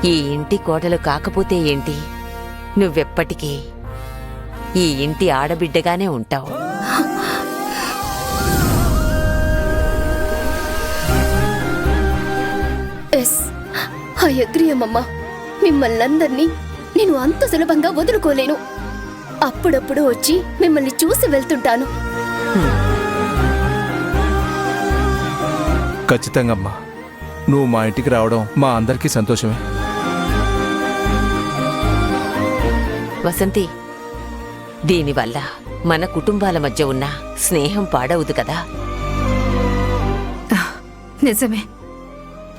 ఈ ఇంటి కోడలు కాకపోతే ఏంటి, నువ్వెప్పటికీ ఈ ఇంటి ఆడబిడ్డగానే ఉంటావు. ఎస్, ఐ అగ్రీ అమ్మమ్మ. మిమ్మల్నందర్నీ నేను అంత సులభంగా వదులుకోలేను. అప్పుడప్పుడు వచ్చి మిమ్మల్ని చూసి వెళ్తుంటాను. ఖచ్చితంగా అమ్మా, నువ్వు మా ఇంటికి రావడం మా అందరికీ సంతోషమే. వసంతి, దీనివల్ల మన కుటుంబాల మధ్య ఉన్న స్నేహం పాడవుదు కదా. నిజమే,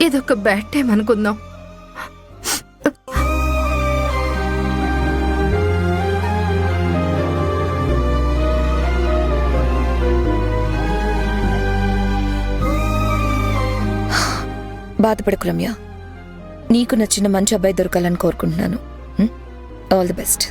ఇదొక బ్యాడ్ టైం అనుకుందాం. బాధపడకు రమ్య, నీకు నచ్చిన మంచి అబ్బాయి దొరకాలని కోరుకుంటున్నాను. All the best.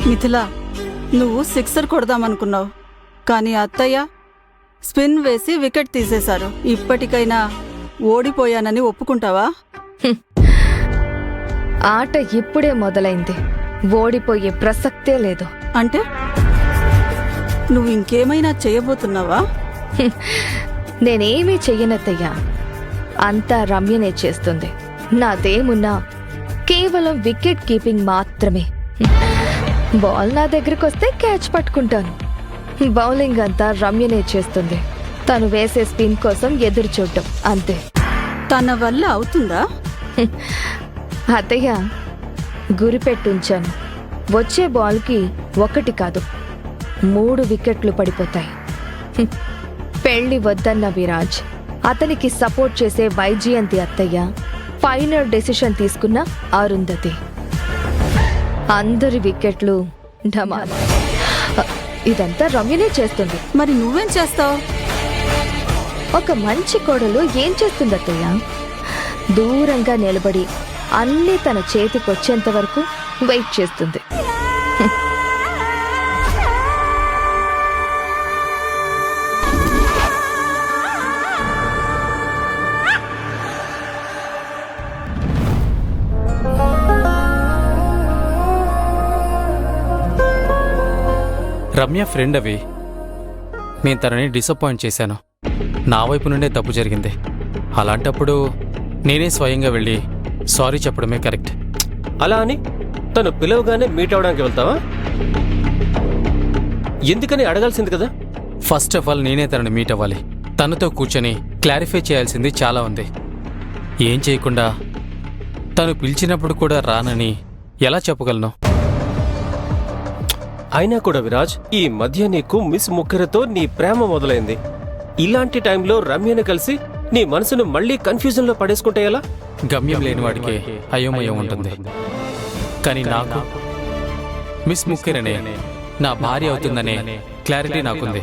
మిథిలా, నువ్వు సిక్సర్ కొడదామనుకున్నావు, కానీ అత్తయ్య స్పిన్ వేసి వికెట్ తీసేశారు. ఇప్పటికైనా ఓడిపోయానని ఒప్పుకుంటావా? ఆట ఇప్పుడే మొదలైంది, ఓడిపోయే ప్రసక్తే లేదు. అంటే నువ్వు ఇంకేమైనా చేయబోతున్నావా? నేనేమీ చెయ్యనత్తయ్యా, అంతా రమ్యనే చేస్తుంది. నాదేమున్నా కేవలం వికెట్ కీపింగ్ మాత్రమే. బాల్ నా దగ్గరకు వస్తే క్యాచ్ పట్టుకుంటాను. బౌలింగ్ అంతా రమ్యనే చేస్తుంది. తను వేసే స్పిన్ కోసం ఎదురు చూడటం అంతే. తన వల్ల అవుతుందా? అత్తయ్య, గురిపెట్టుంచాను. వచ్చే బాల్కి 1 కాదు 3 వికెట్లు పడిపోతాయి. పెళ్లి వద్దన్న విరాజ్, అతనికి సపోర్ట్ చేసే వైజయంతి అత్తయ్య, ఫైనల్ డెసిషన్ తీసుకున్న అరుంధతి, అందరి వికెట్లు ఢమాల్. ఇదంతా రమ్యనే చేస్తుంది. మరి నువ్వేం చేస్తావు? ఒక మంచి కోడలు ఏం చేస్తుంది అత్తయ్య? దూరంగా నిలబడి అన్నీ తన చేతికొచ్చేంత వరకు వెయిట్ చేస్తుంది. రమ్య ఫ్రెండ్ అవి, నేను తనని డిసప్పాయింట్ చేశాను. నా వైపు నుండే తప్పు జరిగింది. అలాంటప్పుడు నేనే స్వయంగా వెళ్ళి సారీ చెప్పడమే కరెక్ట్. అలా అని తను పిలవగానే మీట్ అవడానికి వెళ్తావా? ఎందుకని అడగాల్సింది కదా. ఫస్ట్ ఆఫ్ ఆల్ నేనే తనని మీట్ అవ్వాలి. తనతో కూర్చొని క్లారిఫై చేయాల్సింది చాలా ఉంది. ఏం చేయకుండా తను పిలిచినప్పుడు కూడా రానని ఎలా చెప్పగలను? అయినా కూడా విరాజ్, ఈ మధ్య నీకు మిస్ ముఖర్తో నీ ప్రేమ మొదలైంది. ఇలాంటి టైంలో రమ్యను కలిసి నీ మనసును మళ్ళీ కన్ఫ్యూజన్ లో పడేసుకుంటే ఎలా? గమ్యం లేనివాడికి అయోమయం ఉంటుంది. కానీ నాకు మిస్ ముఖర్నే నా భార్య అవుతుందనే క్లారిటీ నాకుంది.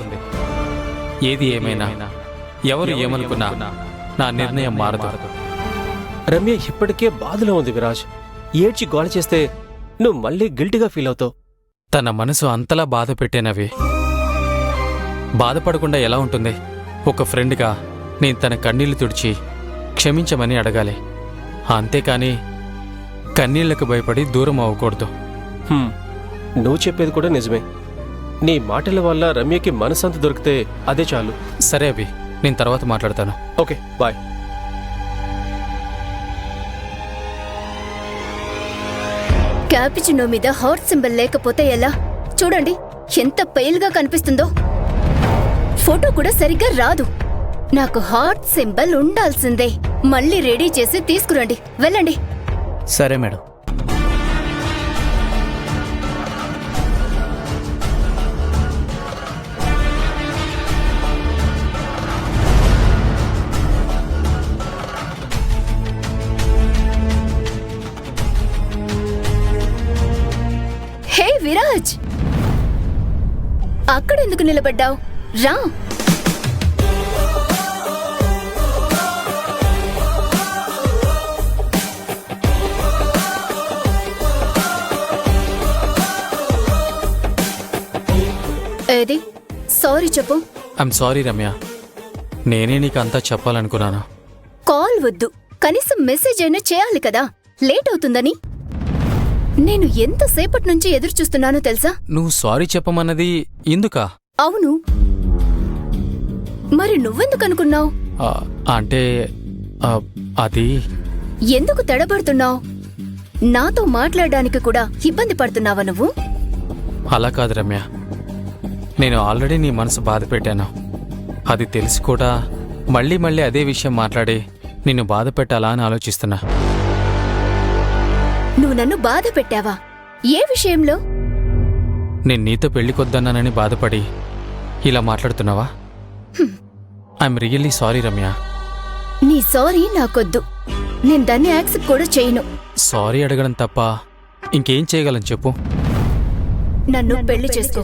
ఏది ఏమైనా, ఎవరు ఏమనుకున్నా నా నిర్ణయం మారదు. రమ్య ఇప్పటికే బాధలో ఉంది విరాజ్. ఏడ్చి గోల చేస్తే నువ్వు మళ్ళీ గిల్టీగా ఫీల్ అవుతావు. తన మనసు అంతలా బాధ పెట్టేనవి. బాధపడకుండా ఎలా ఉంటుంది? ఒక ఫ్రెండ్గా నేను తన కన్నీళ్లు తుడిచి క్షమించమని అడగాలి. అంతేకాని కన్నీళ్లకు భయపడి దూరం అవ్వకూడదు. నువ్వు చెప్పేది కూడా నిజమే. నీ మాటల వల్ల రమ్యకి మనసంత దొరికితే అదే చాలు. సరే అభి, నేను తర్వాత మాట్లాడతాను. Okay, bye. క్యాపిచినో మీద హార్ట్ సింబల్ లేకపోతే ఎలా? చూడండి ఎంత పెయిల్ గా కనిపిస్తుందో. ఫోటో కూడా సరిగ్గా రాదు. నాకు హార్ట్ సింబల్ ఉండాల్సిందే. మళ్ళీ రెడీ చేసి తీసుకురండి. వెళ్ళండి. సరే మేడం. హే విరాజ్, అక్కడెందుకు నిలబడ్డావు? రా. ఏది సారీ చెప్పు. ఐఎమ్ సారీ రమ్య, నేనే నీకు అంతా చెప్పాలనుకున్నాను. కాల్ వద్దు, కనీసం మెసేజ్ అయినా చేయాలి కదా, లేట్ అవుతుందని. నేను ఎంతసేపటి నుంచి ఎదురు చూస్తున్నానో తెలుసా? నువ్వు సారీ చెప్పమన్నది ఇందుకా? అవును, మరి నువ్వెందుకు అనుకున్నావు? అంటే అది ఎందుకు తడబడుతున్నావు? నాతో మాట్లాడడానికి కూడా ఇబ్బంది పడుతున్నావా నువ్వు? అలా కాదు రమ్య, నేను ఆల్రెడీ నీ మనసు బాధ పెట్టాను. అది తెలిసి కూడా మళ్ళీ మళ్ళీ అదే విషయం మాట్లాడి నిన్ను బాధ పెట్టాలా అని ఆలోచిస్తున్నా. నువ్వు నన్ను బాధ పెట్టావా? ఏ విషయంలో? నేను నీతో పెళ్లికొద్దన్నానని బాధపడి ఇలా మాట్లాడుతున్నావా? I'm really sorry Ramya. నీ సారీ నాకొద్దు, నేను దాన్ని యాక్సెప్ట్ కూడా చేయను. సారీ అడగడం తప్ప ఇంకేం చేయగలను చెప్పు? నన్ను పెళ్లి చేసుకో.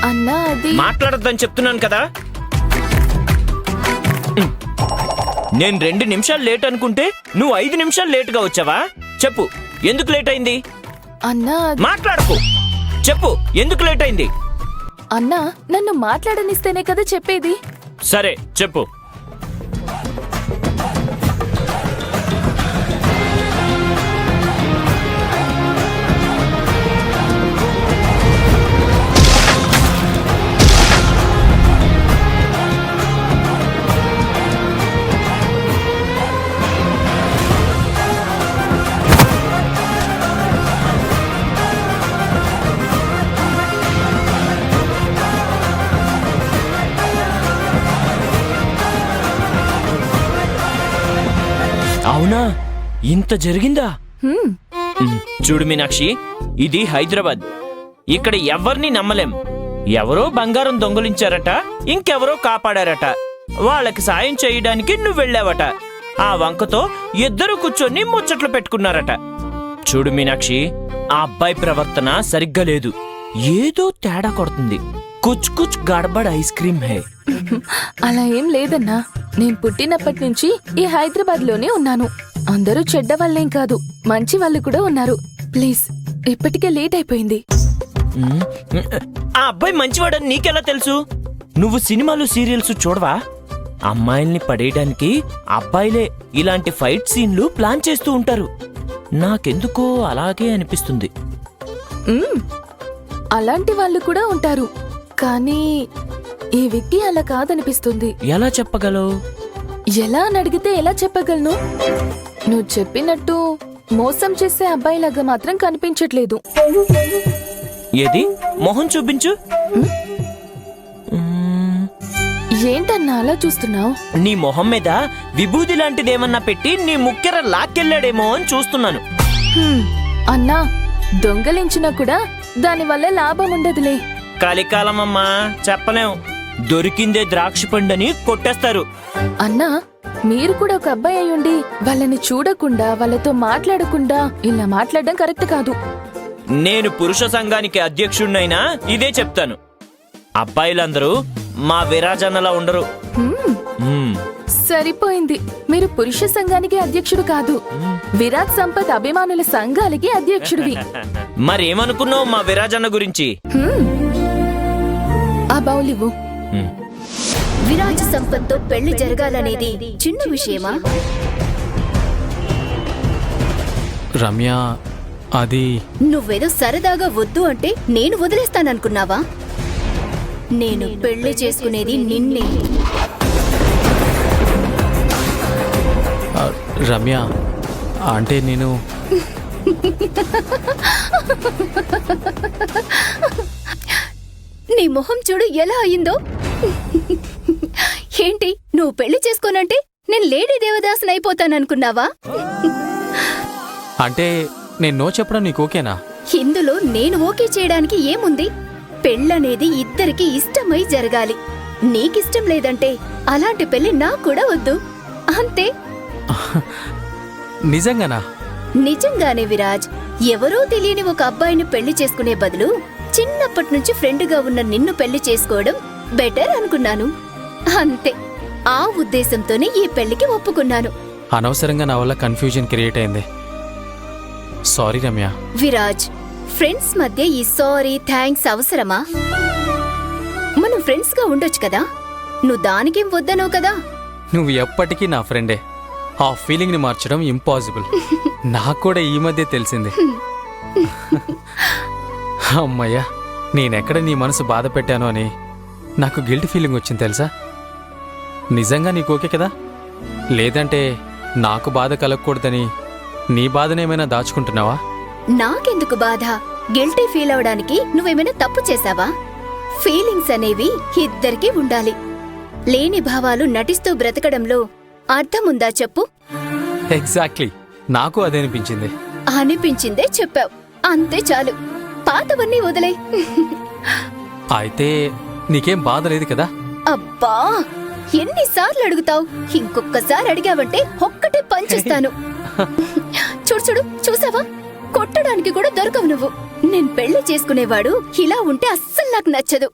అన్నా అది మాట్లాడొద్దని చెప్తున్నాను కదా. నేను 2 నిమిషాలు లేట్ అనుకుంటే నువ్వు 5 నిమిషాలు లేటుగా వచ్చావా? చెప్పు, ఎందుకు లేట్ అయింది? అన్నా మాట్లాడకు, చెప్పు ఎందుకు లేట్ అయింది? అన్నా నన్ను మాట్లాడనిస్తేనే కదా చెప్పేది. సరే చెప్పు. అవునా, ఇంత జరిగిందా? చూడు మీనాక్షి, ఇది హైదరాబాద్. ఇక్కడ ఎవరిని నమ్మలేం. ఎవరో బంగారం దొంగలించారట, ఇంకెవరో కాపాడారట. వాళ్ళకి సాయం చేయడానికి నువ్వు వెళ్ళావట. ఆ వంకతో ఇద్దరు కూర్చొని ముచ్చట్లు పెట్టుకున్నారట. చూడు మీనాక్షి, ఆ అబ్బాయి ప్రవర్తన సరిగ్గా లేదు. ఏదో తేడా కొడుతుంది. కుచ్ కుచ్ గడబడ్ ఐస్ క్రీమ్ హే. అలా ఏం లేదన్నా, నేను పుట్టినప్పటి నుంచి ఈ హైదరాబాద్ లోనే ఉన్నాను. అందరూ చెడ్డ వాళ్ళేం కాదు, మంచి వాళ్ళు కూడా ఉన్నారు. ప్లీజ్, ఇప్పటికే లేట్ అయిపోయింది. ఆ అబ్బాయి మంచివాడని నీకెలా తెలుసు? నువ్వు సినిమాలు సీరియల్స్ చూడవా? అమ్మాయిల్ని పడేయడానికి అబ్బాయిలే ఇలాంటి ఫైట్ సీన్లు ప్లాన్ చేస్తూ ఉంటారు. నాకెందుకో అలాగే అనిపిస్తుంది. అలాంటి వాళ్ళు కూడా ఉంటారు, కానీ ఈ విక్కీ అలా కాదనిపిస్తుంది. ఎలా చెప్పగలవు? ఎలా అని అడిగితే ఎలా చెప్పగలను? నువ్వు చెప్పినట్టు మోసం చేసే అబ్బాయిలాగా మాత్రం కనిపించట్లేదు. ఏది? మొహం చూపించు. ఏంటన్నా అలా చూస్తున్నావు? నీ మొహం మీద విభూది లాంటిదేమన్నా పెట్టి నీ ముక్కెర లాక్కెళ్ళాడేమో అని చూస్తున్నాను. అన్నా, దొంగలించినా కూడా దానివల్ల లాభం ఉండదులే. కలికాలమమ్మా, చెప్పలేం. దొరికిందే ద్రాక్ష పండని కొట్టేస్తారు. అన్నా, మీరు కూడా ఒక అబ్బాయి అయ్యుండి వాళ్ళని చూడకుండా వాళ్ళతో మాట్లాడకుండా ఇలా మాట్లాడడం కరెక్ట్ కాదు. నేను పురుష సంఘానికి అధ్యక్షుడినైనా ఇదే చెప్తాను. అబ్బాయిలందరూ మా విరాజన్నలా ఉండరు. సరిపోయింది, మీరు పురుష సంఘానికి అధ్యక్షుడు కాదు, విరాట్ సంపత్ అభిమానుల సంఘాలకి అధ్యక్షుడివి. మరేమనుకున్నావు మా విరాజన్న గురించి? ఆ బౌలివ్వు. విరాజ్ సంపత్తో పెళ్లి జరగాలనేది చిన్న విషయమా? రమ్య, అది నువ్వేదో సరదాగా వద్దు అంటే నేను వదిలేస్తాననుకున్నావా? నేను పెళ్లి చేసుకునేది నిన్నే. రమ్య, అంటే నేను నీ మొహం చూడు ఎలా అయిందో. ఏంటి నువ్వు పెళ్లి చేసుకోనంటే నేను లేడీ దేవదాసుని అయిపోతాననుకున్నావా? అంటే నేను నో చెప్పడం నీకు ఓకేనా? ఇందులో నేను ఓకే చేయడానికి ఏముంది? పెళ్ళనేది ఇద్దరికి ఇష్టమై జరగాలి. నీకిష్టం లేదంటే అలాంటి పెళ్లి నాకు కూడా వద్దు, అంతే. నిజంగానా? నిజంగానే విరాజ్. ఎవరో తెలియని ఒక అబ్బాయిని పెళ్లి చేసుకునే బదులు చిన్నప్పటి నుంచి ఫ్రెండ్గా ఉన్న నిన్ను పెళ్లి చేసుకోవడం బెటర్ అనుకున్నాను, అంతే. ఆ ఉద్దేశంతోనే ఈ పెళ్లికి ఒప్పుకున్నాను. అనవసరంగా నా వల్ల కన్ఫ్యూజన్ క్రియేట్ అయింది. సారీ రమ్య. విరాజ్, ఫ్రెండ్స్ మధ్య ఈ సారీ థ్యాంక్స్ అవసరమా? మనం ఫ్రెండ్స్ గా ఉండొచ్చు కదా. నువ్వు దానికేం వద్దనవు కదా. నువ్వు ఎప్పటికీ నా ఫ్రెండే. ఆ ఫీలింగ్ ని మార్చడం ఇంపాసిబుల్. నాకు కూడా ఈ మధ్య తెలిసింది. అమ్మయ్యా, నేనెక్కడ నీ మనసు బాధ పెట్టాను అని నాకు గిల్ట్ ఫీలింగ్ వచ్చింది తెలుసా? నిజంగా నీకు ఓకే కదా? లేదంటే నాకు బాధ కలగకూడదని నీ బాధనేమైనా దాచుకుంటున్నావా? నాకెందుకు బాధ? గిల్టీ ఫీల్ అవడానికి నువ్వేమైనా తప్పు చేశావా? ఫీలింగ్స్ అనేవి ఇద్దరికీ ఉండాలి. లేని భావాలు నటిస్తూ బ్రతకడంలో అర్థముందా చెప్పు? ఎగ్జాక్ట్లీ, నాకు అదే అనిపించింది. అనిపించిందే చెప్పావు, అంతే చాలు. పాతవన్నీ వదిలే. అయితే నీకేం బాధ లేదు కదా? అబ్బా, ఎన్నిసార్లు అడుగుతావు? ఇంకొక్కసారి అడిగావంటే ఒక్కటే పంచిస్తాను. చూడు చూడు, చూసావా? కొట్టడానికి కూడా దొరకవు నువ్వు. నేను పెళ్లి చేసుకునేవాడు ఇలా ఉంటే అస్సలు నాకు నచ్చదు.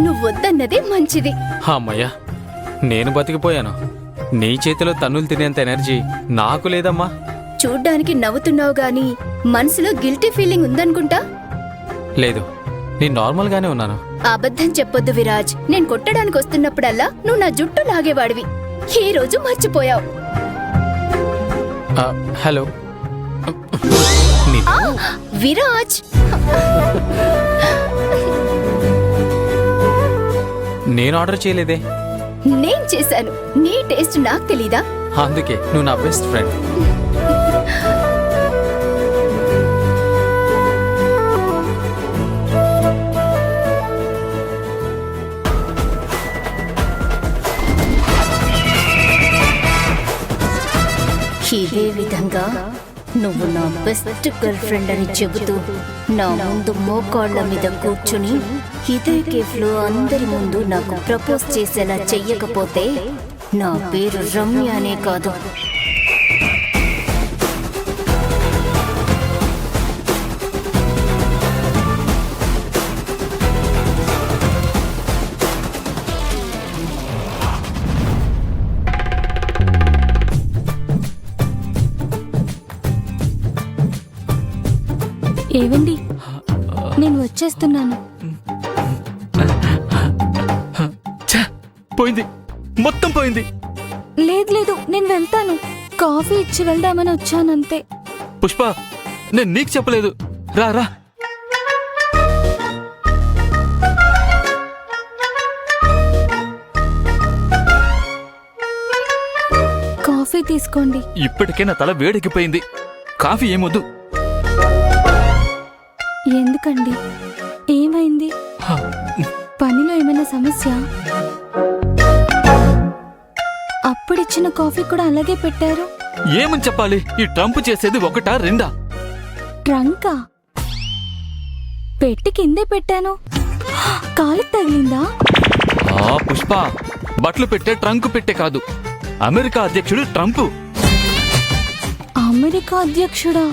నువ్వొద్దన్నదే మంచిది. అమ్మయ్యా, నేను బతికిపోయాను. నీ చేతిలో తన్నులు తినేంత ఎనర్జీ నాకు లేదమ్మా. చూడ్డానికి నవ్వుతున్నావు గాని మనసులో గిల్టీ ఫీలింగ్ ఉందనుకుంటా. లేదు, నేను నార్మల్గానే ఉన్నాను. అబద్ధం చెప్పొద్దు విరాజ్. నేను కొట్టడానికి వస్తున్నప్పుడల్లా నువ్వు నా జుట్టు లాగేవాడివి. ఈ రోజు మర్చిపోయావు. హలో ఆ, విరాజ్, నేను ఆర్డర్ చేయలేదే. నేను చేశాను. నీ టేస్ట్ నాకు తెలీదా? అందుకే నువ్వు నా బెస్ట్ ఫ్రెండ్. ఇదే విధంగా నువ్వు నా బెస్ట్ గర్ల్ ఫ్రెండ్ అని చెబుతూ నా ముందు మోకాళ్ల మీద కూర్చుని ఇదే కేఫ్లో అందరి ముందు నాకు ప్రపోజ్ చేసేలా చెయ్యకపోతే నా పేరు రమ్య అనే కాదు. ఏవండి, నేను వచ్చేస్తున్నాను. పోయింది, మొత్తం పోయింది. లేదు లేదు, నేను వెళ్తాను. కాఫీ ఇచ్చి వెళ్దామని వచ్చానంతే. పుష్ప, నేను నీకు చెప్పలేదు. రా రా. కాఫీ తీసుకోండి. ఇప్పటికే నా తల వేడెక్కిపోయింది. కాఫీ ఏమొద్దు. ఎందుకండి? ఏమైంది? పనిలో ఏమైనా సమస్య? అప్పుడిచ్చిన కాఫీ కూడా అలాగే పెట్టారు. ఏమని చెప్పాలి? ఈ ట్రంప్ చేసేది ఒకటా రెండా? ట్రంకా? పెట్టి కిందే పెట్టాను. కాలికి తగిలిందా? పుష్ప, బట్టలు పెట్టే ట్రంక్ పెట్టే కాదు, అమెరికా అధ్యక్షుడు ట్రంప్. అమెరికా అధ్యక్షుడా?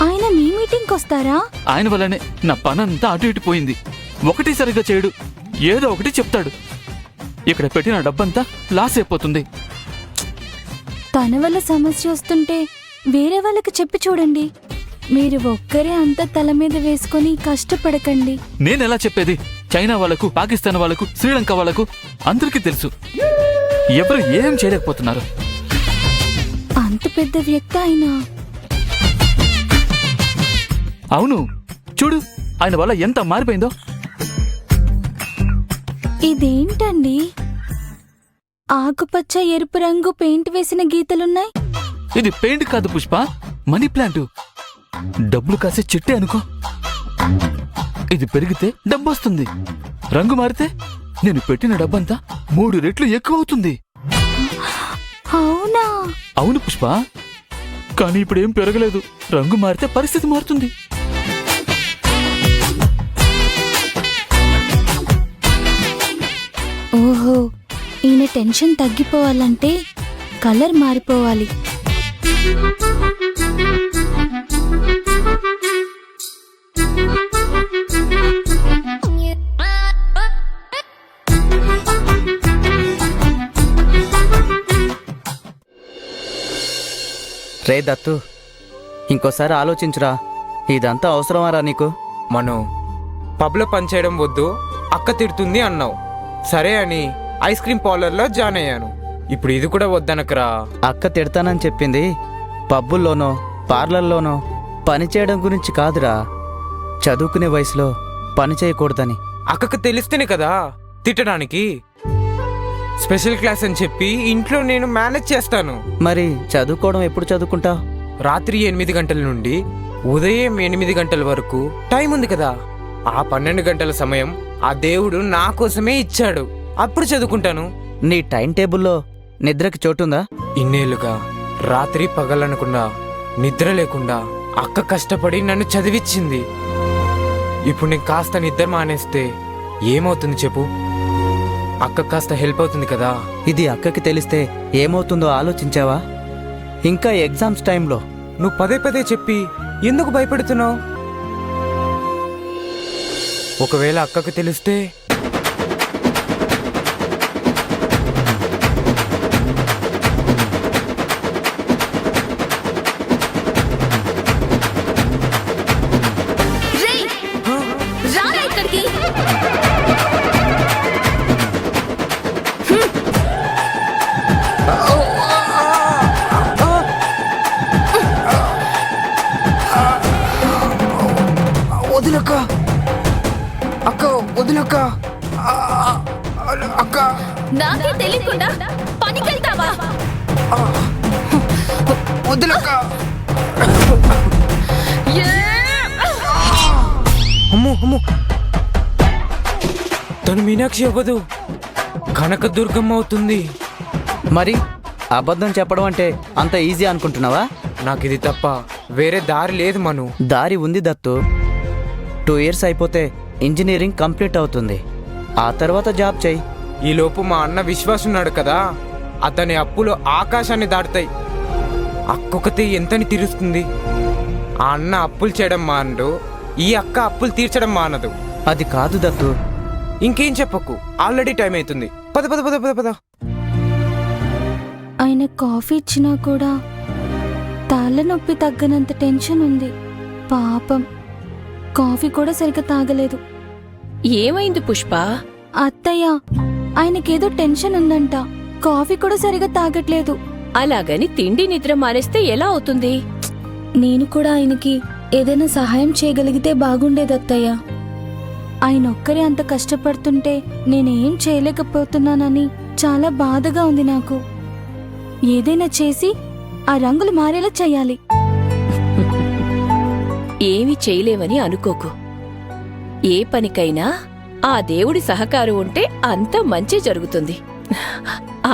ఆయన మీ మీటింగ్కి వస్తారా? ఆయన వల్లనే నా పనంతా అటు ఇటు పోయింది. ఒకటి సరిగ్గా చేయడు, ఏదో ఒకటి చెప్తాడు. ఇక్కడ పెట్టిన డబ్బంతా లాస్ అయిపోతుంది. తన వల్ల సమస్య వస్తుంటే వేరే వాళ్ళకి చెప్పి చూడండి. మీరు ఒక్కరే అంత తల మీద వేసుకొని కష్టపడకండి. నేనెలా చెప్పేది? చైనా వాళ్లకు, పాకిస్తాన్ వాళ్లకు, శ్రీలంక వాళ్లకు అందరికీ తెలుసు. ఎవరు ఏం చేయలేకపోతున్నారు. అంత పెద్ద వ్యక్తి ఆయన. అవును, చూడు ఆయన వల్ల ఎంత మారిపోయిందో. ఇదేంటండి? ఆకుపచ్చ ఎరుపు రంగు పెయింట్ వేసిన గీతలున్నాయి. ఇది పెయింట్ కాదు పుష్ప, మనీ ప్లాంట్. డబ్బులు కాసే చెట్టే అనుకో. ఇది పెరిగితే డబ్బు వస్తుంది, రంగు మారితే నేను పెట్టిన డబ్బంతా 3 రెట్లు ఎక్కువ అవుతుంది. అవునా? అవును పుష్ప, కానీ ఇప్పుడు ఏం పెరగలేదు. రంగు మారితే పరిస్థితి మారుతుంది. ఓహో, ఈయన టెన్షన్ తగ్గిపోవాలంటే కలర్ మారిపోవాలి. రే దత్తు, ఇంకోసారి ఆలోచించురా. ఇదంతా అవసరమారా నీకు? మనం పబ్లో పనిచేయడం వద్దు, అక్క తిడుతుంది అన్నావు. సరే అని ఐస్ క్రీమ్ పార్లర్లో జాయిన్ అయ్యాను. ఇప్పుడు ఇది కూడా వద్దనకరా. అక్క తిడతానని చెప్పింది పబ్బుల్లోనో పార్లర్లోనో పని చేయడం గురించి కాదురా, చదువుకునే వయసులో పని చేయకూడదని. అక్కకు తెలిస్తేనే కదా తిట్టడానికి. స్పెషల్ క్లాస్ అని చెప్పి ఇంట్లో నేను మేనేజ్ చేస్తాను. మరి చదువుకోవడం ఎప్పుడు చదువుకుంటావు? రాత్రి 8 గంటల నుండి ఉదయం 8 గంటల వరకు టైం ఉంది కదా. ఆ 12 గంటల సమయం ఆ దేవుడు నా కోసమే ఇచ్చాడు. అప్పుడు చదువుకుంటాను. నీ టైం టేబుల్లో నిద్రకి చోటుందా? ఇన్నేళ్లుగా రాత్రి పగలనకుండా నిద్ర లేకుండా అక్క కష్టపడి నన్ను చదివిచ్చింది. ఇప్పుడు నేను కాస్త నిద్ర మానేస్తే ఏమవుతుంది చెప్పు? అక్క కాస్త హెల్ప్ అవుతుంది కదా. ఇది అక్కకి తెలిస్తే ఏమవుతుందో ఆలోచించావా? ఇంకా ఎగ్జామ్స్ టైంలో. నువ్వు పదే పదే చెప్పి ఎందుకు భయపడుతున్నావు? ఒకవేళ అక్కకు తెలిస్తే? రారా ఇక్కడికి. వదిలక్క, అక్క వదిలక్క, అక్క. నాకే తెలియకుండా పనికెళ్తావా? వదిలక్క. అమ్మో అమ్మో, తను మీనాక్షి అవ్వదు, కనకదుర్గమ్మ అవుతుంది. మరి అబద్ధం చెప్పడం అంటే అంత ఈజీ అనుకుంటున్నావా? నాకు ఇది తప్ప వేరే దారి లేదు మను. దారి ఉంది దత్తు. 2 years అయిపోతే ఇంజనీరింగ్ కంప్లీట్ అవుతుంది. ఆ తర్వాత జాబ్ చెయ్యి. ఈలోపు మా అన్న విశ్వాస్ ఉన్నాడు కదా, అతని అప్పులు ఆకాశాన్ని దాటుతాయి. అక్కొకతే ఎంతని తీరుస్తుంది? ఆ అన్న అప్పులు చేయడం మానడు, ఈ అక్క అప్పులు తీర్చడం మానదు. అది కాదు దత్తు. ఇంకేం చెప్పకు, ఆల్రెడీ టైం అవుతుంది. పద పద పద పద పద. ఆయన కాఫీ ఇచ్చినా కూడా తలనొప్పి తగ్గనంత టెన్షన్ ఉంది. పాపం, కాఫీ కూడా సరిగ్గా తాగలేదు. ఏమైంది పుష్ప? అత్తయ్య, ఆయనకేదో టెన్షన్ ఉందంట, కాఫీ కూడా సరిగా తాగట్లేదు. అలాగని తిండి నిద్ర మానేస్తే ఎలా అవుతుంది? నేను కూడా ఆయనకి ఏదైనా సహాయం చేయగలిగితే బాగుండేది అత్తయ్య. ఆయన ఒక్కరే అంత కష్టపడుతుంటే నేనేం చేయలేకపోతున్నానని చాలా బాధగా ఉంది నాకు. ఏదైనా చేసి ఆ రంగులు మారేలా చెయ్యాలి. ఏమీ చేయలేమని అనుకోకు. ఏ పనికైనా ఆ దేవుడి సహకారం ఉంటే అంతా మంచి జరుగుతుంది.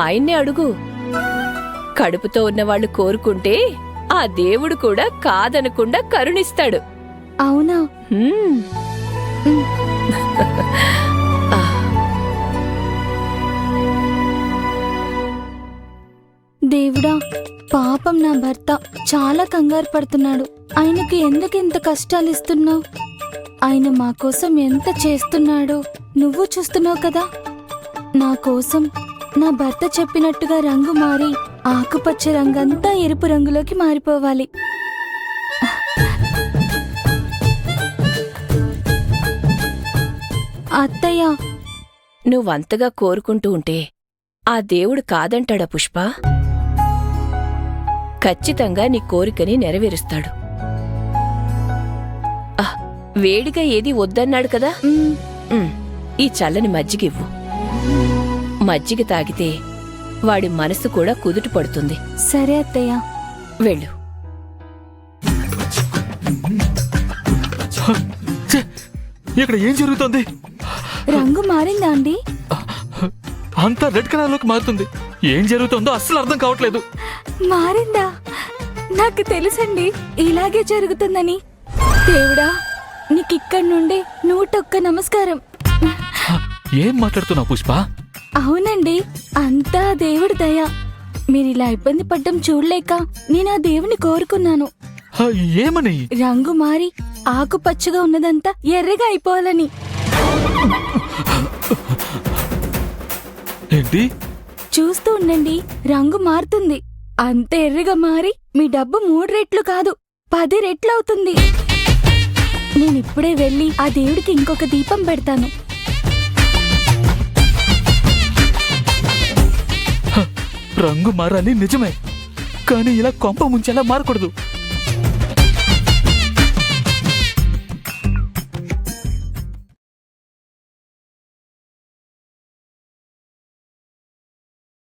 ఆయన్నే అడుగు. కడుపుతో ఉన్నవాళ్లు కోరుకుంటే ఆ దేవుడు కూడా కాదనకుండా కరుణిస్తాడు. అవునా? దేవుడా, పాపం నా భర్త చాలా కంగారు పడుతున్నాడు. ఆయనకి ఎందుకు ఇంత కష్టాలు ఇస్తున్నావు? ఆయన మా కోసం ఎంత చేస్తున్నాడో నువ్వు చూస్తున్నావు కదా. నా కోసం నా భర్త చెప్పినట్టుగా రంగు మారి ఆకుపచ్చ రంగంతా ఎరుపు రంగులోకి మారిపోవాలి. అత్తయ్య, నువ్వంతగా కోరుకుంటూ ఉంటే ఆ దేవుడు కాదంటాడా పుష్ప? ఖచ్చితంగా నీ కోరికని నెరవేరుస్తాడు. వేడిగా ఏది వద్దన్నాడు కదా. ఈ చల్లని మజ్జిగివ్వు. మజ్జిగ తాగితే వాడి మనసు కూడా కుదుట పడుతుంది. సరే అత్తయ్య. వెళ్ళు. ఛే! ఇక్కడ ఏం జరుగుతోంది? రంగు మారిందా అండి? అంతా రెడ్ కలర్ లోకి మారుతుంది. ఏం జరుగుతుందో అస్సలు అర్థం కావట్లేదు. మారిందా? నాకు తెలుసండి ఇలాగే జరుగుతుందని. దేవుడా, నీకిక్కడి నుండి 101 నమస్కారం. ఏం మాట్లాడుతున్నావు పుష్ప? అవునండి, అంతా దేవుడి దయ. మీరిలా ఇబ్బంది పడ్డం చూడలేక నేను ఆ దేవుని కోరుకున్నాను. ఏమని? రంగు మారి ఆకుపచ్చగా ఉన్నదంతా ఎర్రగా అయిపోవాలని. ఏంటి? చూస్తూ ఉండండి, రంగు మారుతుంది. అంత ఎర్రగా మారి మీ డబ్బు 3 రెట్లు కాదు 10 రెట్లు అవుతుంది. నేనిప్పుడే వెళ్ళి ఆ దేవుడికి ఇంకొక దీపం పెడతాను. రంగు మారాలి నిజమే, కానీ ఇలా కొంప ముంచేలా మారకూడదు.